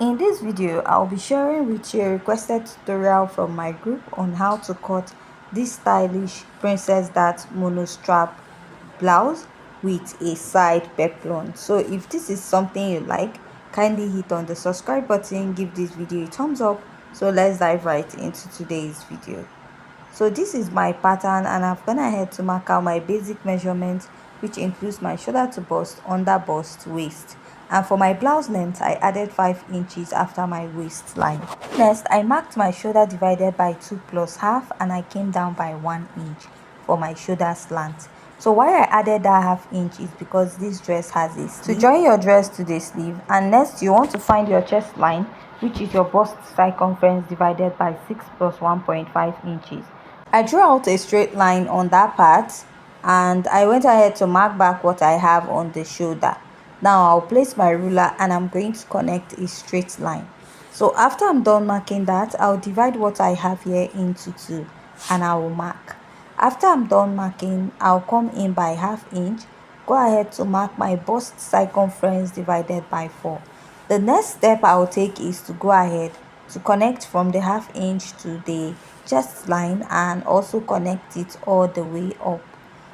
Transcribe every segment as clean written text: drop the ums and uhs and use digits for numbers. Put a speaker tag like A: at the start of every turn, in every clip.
A: In this video, I'll be sharing with you a requested tutorial from my group on how to cut this stylish princess dart monostrap blouse with a side peplum. So if this is something you like, kindly hit on the subscribe button, give this video a thumbs up. So let's dive right into today's video. So this is my pattern and I've gone ahead to mark out my basic measurements, which includes my shoulder to bust, under bust, waist. And for my blouse length, I added 5 inches after my waistline. Next, I marked my shoulder divided by 2 plus half and I came down by 1 inch for my shoulder slant. So why I added that half inch is because this dress has a sleeve. To join your dress to the sleeve, and next you want to find your chest line, which is your bust circumference divided by 6 plus 1.5 inches. I drew out a straight line on that part and I went ahead to mark back what I have on the shoulder. Now I'll place my ruler and I'm going to connect a straight line. So after I'm done marking that, I'll divide what I have here into 2 and I will mark. After I'm done marking, I'll come in by half inch, go ahead to mark my bust circumference divided by 4. The next step I'll take is to go ahead to connect from the half inch to the chest line and also connect it all the way up.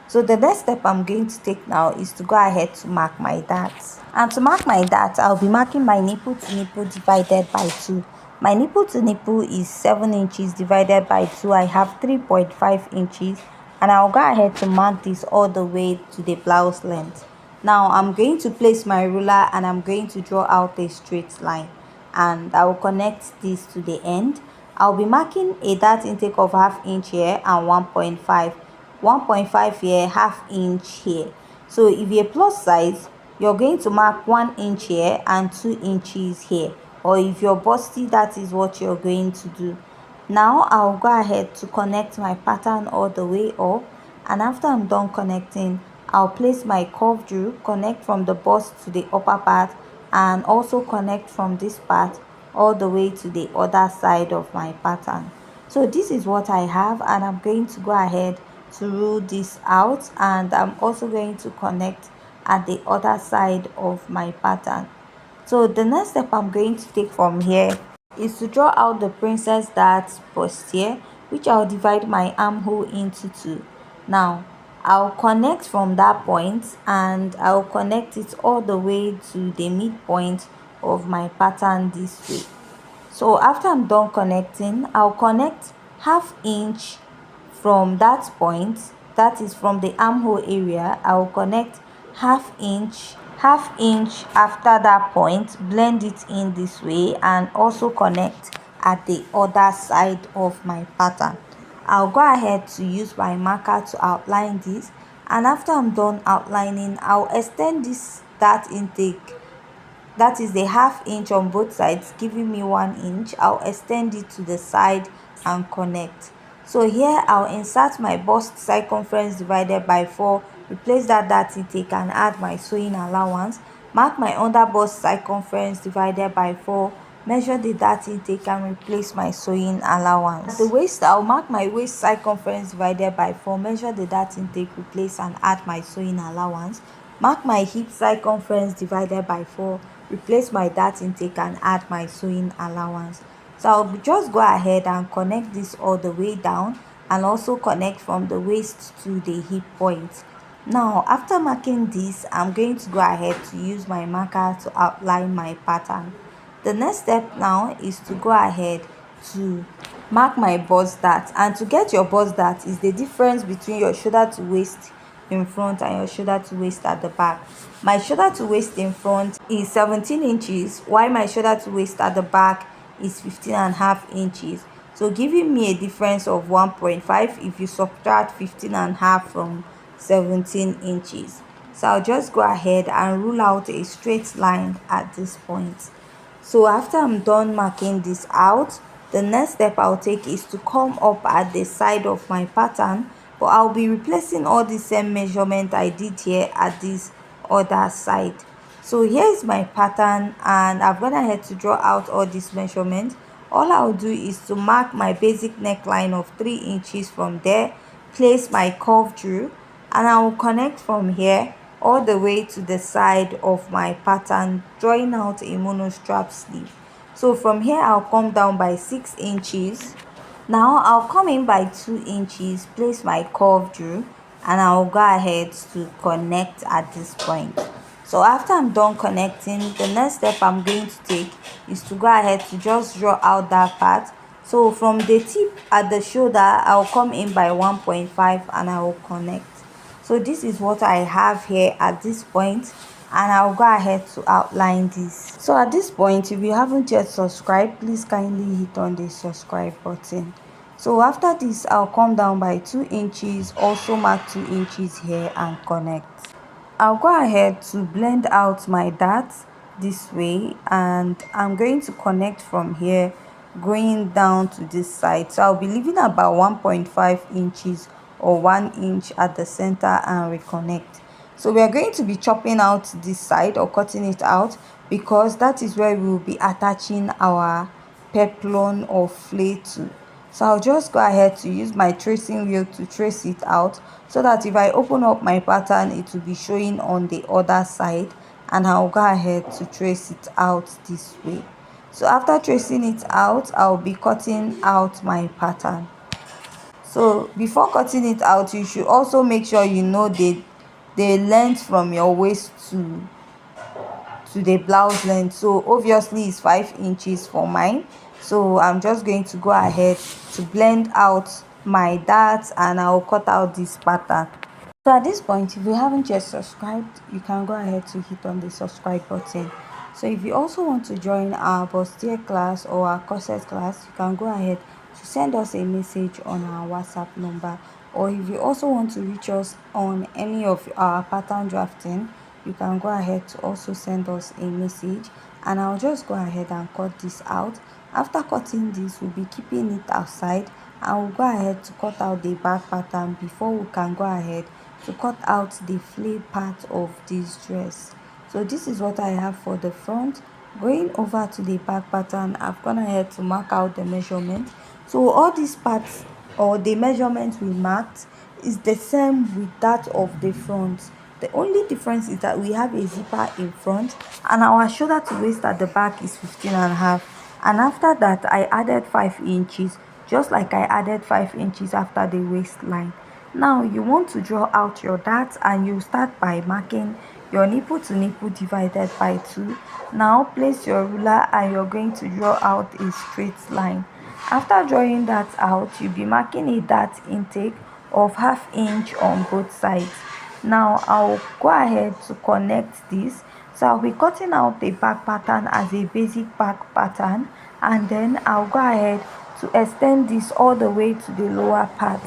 A: So the next step I'm going to take now is to go ahead to mark my darts. And to mark my darts, I'll be marking my nipple to nipple divided by 2. My nipple to nipple is 7 inches divided by 2. I have 3.5 inches and I'll go ahead to mark this all the way to the blouse length. Now I'm going to place my ruler and I'm going to draw out a straight line and I will connect this to the end. I'll be marking a dart intake of half inch here and 1.5 here, half inch here. So if you're plus size, you're going to mark 1 inch here and 2 inches here, or if you're busty, that is what you're going to do. Now I'll go ahead to connect my pattern all the way up, and after I'm done connecting, I'll place my curve drew, connect from the bust to the upper part and also connect from this part all the way to the other side of my pattern. So this is what I have and I'm going to go ahead to rule this out, and I'm also going to connect at the other side of my pattern. So the next step I'm going to take from here is to draw out the princess dart bustier, which I'll divide my armhole into 2. Now I'll connect from that point and I'll connect it all the way to the midpoint of my pattern this way. So after I'm done connecting, I'll connect half inch from that point, that is from the armhole area. I'll connect half inch after that point, blend it in this way and also connect at the other side of my pattern. I'll go ahead to use my marker to outline this, and after I'm done outlining, I'll extend this dart intake, that is the half inch on both sides, giving me 1 inch. I'll extend it to the side and connect. So here I'll insert my bust circumference divided by 4, replace that dart intake and add my sewing allowance, mark my under bust circumference divided by 4, measure the dart intake and replace my sewing allowance. At the waist, I'll mark my waist circumference divided by 4, measure the dart intake, replace and add my sewing allowance, mark my hip circumference divided by 4, replace my dart intake and add my sewing allowance. So I'll just go ahead and connect this all the way down and also connect from the waist to the hip point. Now after marking this, I'm going to go ahead to use my marker to outline my pattern. The next step now is to go ahead to mark my bust dart, and to get your bust dart is the difference between your shoulder to waist in front and your shoulder to waist at the back. My shoulder to waist in front is 17 inches while my shoulder to waist at the back is 15.5 inches, so giving me a difference of 1.5 if you subtract 15.5 from 17 inches. So I'll just go ahead and rule out a straight line at this point. So after I'm done marking this out, the next step I'll take is to come up at the side of my pattern, but I'll be replacing all the same measurement I did here at this other side. So here's my pattern and I've gone ahead to draw out all these measurements. All I'll do is to mark my basic neckline of 3 inches from there, place my curve drew, and I will connect from here all the way to the side of my pattern, drawing out a monostrap sleeve. So from here I'll come down by 6 inches. Now I'll come in by 2 inches, place my curve drew, and I'll go ahead to connect at this point. So after I'm done connecting, the next step I'm going to take is to go ahead to just draw out that part. So from the tip at the shoulder, I'll come in by 1.5 and I will connect. So this is what I have here at this point, and I'll go ahead to outline this. So at this point, if you haven't yet subscribed, please kindly hit on the subscribe button. So after this, I'll come down by 2 inches, also mark 2 inches here and connect. I'll go ahead to blend out my darts this way, and I'm going to connect from here going down to this side. So I'll be leaving about 1.5 inches or 1 inch at the center and reconnect. So we are going to be chopping out this side or cutting it out, because that is where we will be attaching our peplum or flay to. So I'll just go ahead to use my tracing wheel to trace it out, so that if I open up my pattern, it will be showing on the other side, and I'll go ahead to trace it out this way. So after tracing it out, I'll be cutting out my pattern. So before cutting it out, you should also make sure you know the length from your waist to the blouse length. So obviously it's 5 inches for mine, so I'm just going to go ahead to blend out my darts, and I'll cut out this pattern. So at this point, if you haven't yet subscribed, you can go ahead to hit on the subscribe button. So if you also want to join our bustier class or our corset class, you can go ahead to send us a message on our WhatsApp number. Or if you also want to reach us on any of our pattern drafting, you can go ahead to also send us a message, and I'll just go ahead and cut this out. After cutting this, we'll be keeping it outside, and we'll go ahead to cut out the back pattern before we can go ahead to cut out the flay part of this dress. So this is what I have for the front. Going over to the back pattern, I've gone ahead to mark out the measurement. So all these parts or the measurements we marked is the same with that of the front. The only difference is that we have a zipper in front, and our shoulder to waist at the back is 15.5. And after that, I added 5 inches, just like I added 5 inches after the waistline. Now you want to draw out your darts, and you start by marking your nipple to nipple divided by 2. Now place your ruler, and you're going to draw out a straight line. After drawing that out, you'll be marking a dart intake of 1/2 inch on both sides. Now I'll go ahead to connect this. So I'll be cutting out the back pattern as a basic back pattern, and then I'll go ahead to extend this all the way to the lower part.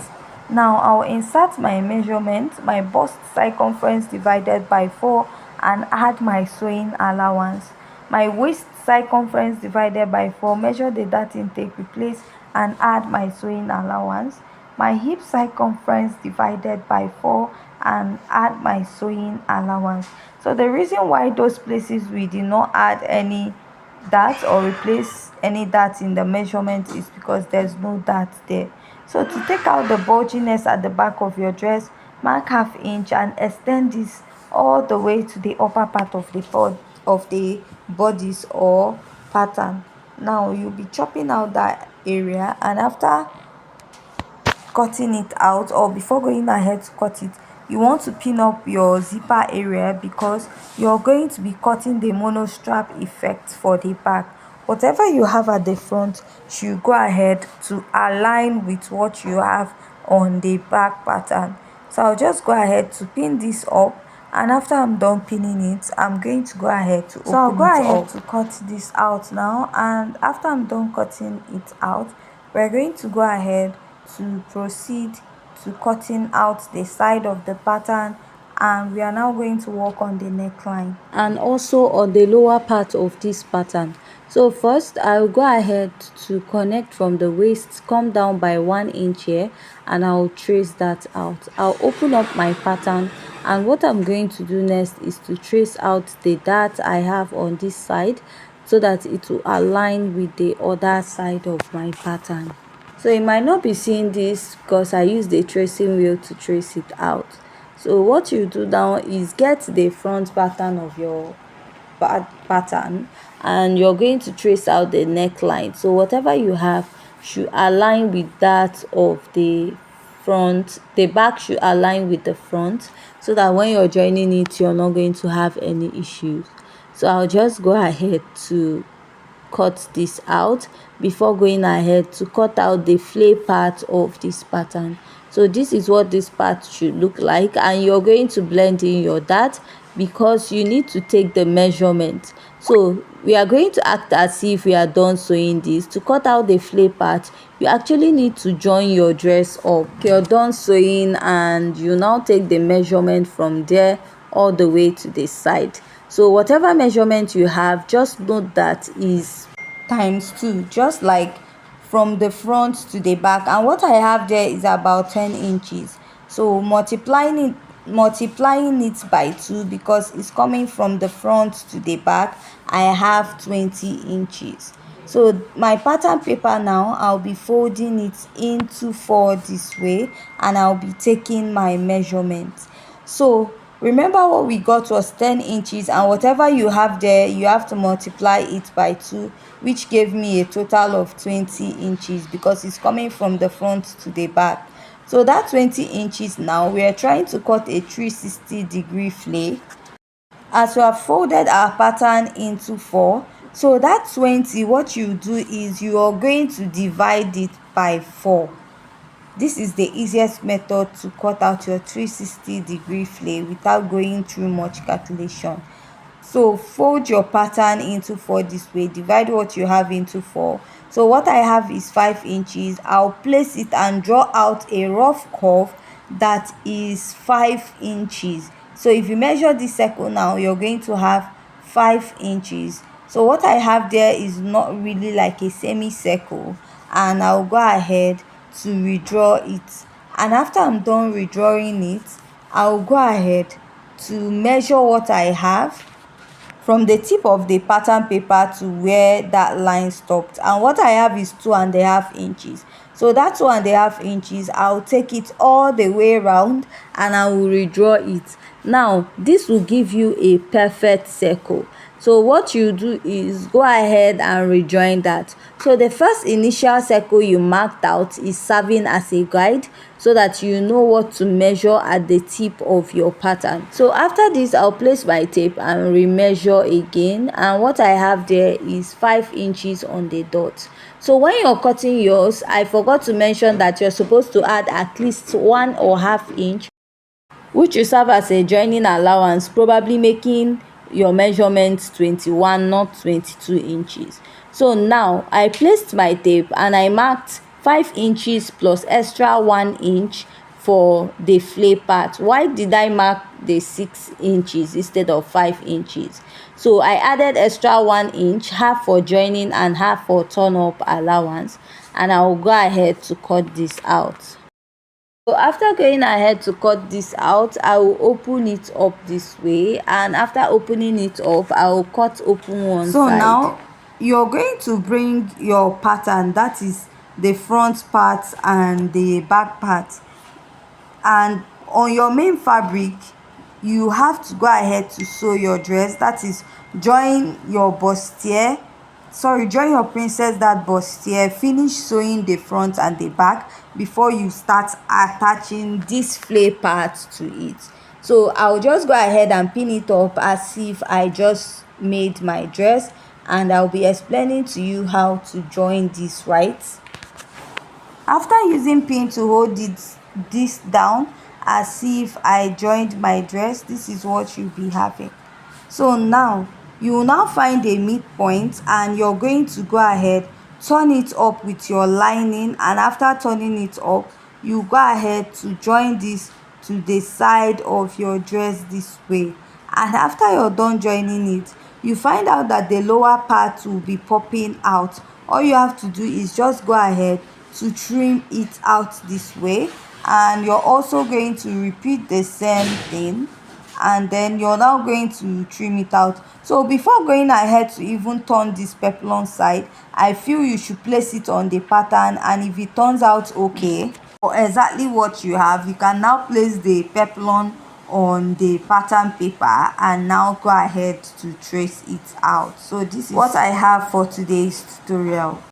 A: Now I'll insert my measurement, my bust circumference divided by 4, and add my sewing allowance. My waist circumference divided by 4, measure the dart intake, replace, and add my sewing allowance. My hip circumference divided by 4, and add my sewing allowance. So the reason why those places we did not add any dart or replace any dart in the measurement is because there's no dart there. So to take out the bulginess at the back of your dress, mark 1/2 inch and extend this all the way to the upper part of the bodice or pattern. Now you'll be chopping out that area, and after cutting it out, or before going ahead to cut it, you want to pin up your zipper area, because you're going to be cutting the monostrap effect for the back. Whatever you have at the front should go ahead to align with what you have on the back pattern. So I'll just go ahead to pin this up, and after I'm done pinning it, I'm going to go ahead to open it up. So I'll go ahead to cut this out now, and after I'm done cutting it out, we're going to go ahead to proceed to cutting out the side of the pattern, and we are now going to work on the neckline and also on the lower part of this pattern. So first I'll go ahead to connect from the waist, come down by 1 inch here, and I'll trace that out. I'll open up my pattern, and what I'm going to do next is to trace out the dart I have on this side, so that it will align with the other side of my pattern. So you might not be seeing this because I use the tracing wheel to trace it out. So what you do now is get the front pattern of your pattern, and you're going to trace out the neckline. So whatever you have should align with that of the front. The back should align with the front, so that when you're joining it, you're not going to have any issues. So I'll just go ahead to cut this out before going ahead to cut out the flay part of this pattern. So this is what this part should look like, and you're going to blend in your dart because you need to take the measurement. So we are going to act as if we are done sewing this. To cut out the flay part, you actually need to join your dress up. You're done sewing, and you now take the measurement from there all the way to the side. So whatever measurement you have, just note that is ×2, just like from the front to the back. And what I have there is about 10 inches. So multiplying it by 2, because it's coming from the front to the back, I have 20 inches. So my pattern paper now, I'll be folding it into 4 this way, and I'll be taking my measurements. So remember, what we got was 10 inches, and whatever you have there, you have to multiply it by 2, which gave me a total of 20 inches because it's coming from the front to the back. So that 20 inches now, we are trying to cut a 360-degree flay. As we have folded our pattern into 4, so that 20, what you do is you are going to divide it by 4. This is the easiest method to cut out your 360-degree flay without going through much calculation. So fold your pattern into 4 this way, divide what you have into 4. So what I have is 5 inches. I'll place it and draw out a rough curve that is 5 inches. So if you measure this circle now, you're going to have 5 inches. So what I have there is not really like a semicircle, and I'll go ahead to redraw it. And after I'm done redrawing it, I'll go ahead to measure what I have from the tip of the pattern paper to where that line stopped, and what I have is 2.5 inches. So that 2.5 inches, I'll take it all the way around and I will redraw it. Now this will give you a perfect circle. So what you do is go ahead and rejoin that. So the first initial circle you marked out is serving as a guide, so that you know what to measure at the tip of your pattern. So after this, I'll place my tape and remeasure again, and what I have there is 5 inches on the dot. So when you're cutting yours, I forgot to mention that you're supposed to add at least 1.5 inch, which will serve as a joining allowance, probably making your measurement 21, not 22 inches. So now I placed my tape and I marked 5 inches plus extra 1 inch for the flay part. Why did I mark the 6 inches instead of 5 inches? So I added extra 1 inch, half for joining and half for turn up allowance, and I will go ahead to cut this out. So after going ahead to cut this out, I will open it up this way, and after opening it up, I will cut open one side. So now you're going to bring your pattern, that is the front part and the back part, and on your main fabric you have to go ahead to sew your dress, that is join your bustier, join your princess dart bustier, finish sewing the front and the back before you start attaching this flay part to it. So I'll just go ahead and pin it up as if I just made my dress, and I'll be explaining to you how to join this right. After using pin to hold this down as if I joined my dress, this is what you'll be having. So now you will now find a midpoint, and you're going to go ahead, turn it up with your lining, and after turning it up, you go ahead to join this to the side of your dress this way. And after you're done joining it, you find out that the lower part will be popping out. All you have to do is just go ahead to trim it out this way, and you're also going to repeat the same thing, and then you're now going to trim it out. So before going ahead to even turn this peplum side, I feel you should place it on the pattern, and if it turns out okay or exactly what you have, you can now place the peplum on the pattern paper and now go ahead to trace it out. So this is what I have for today's tutorial.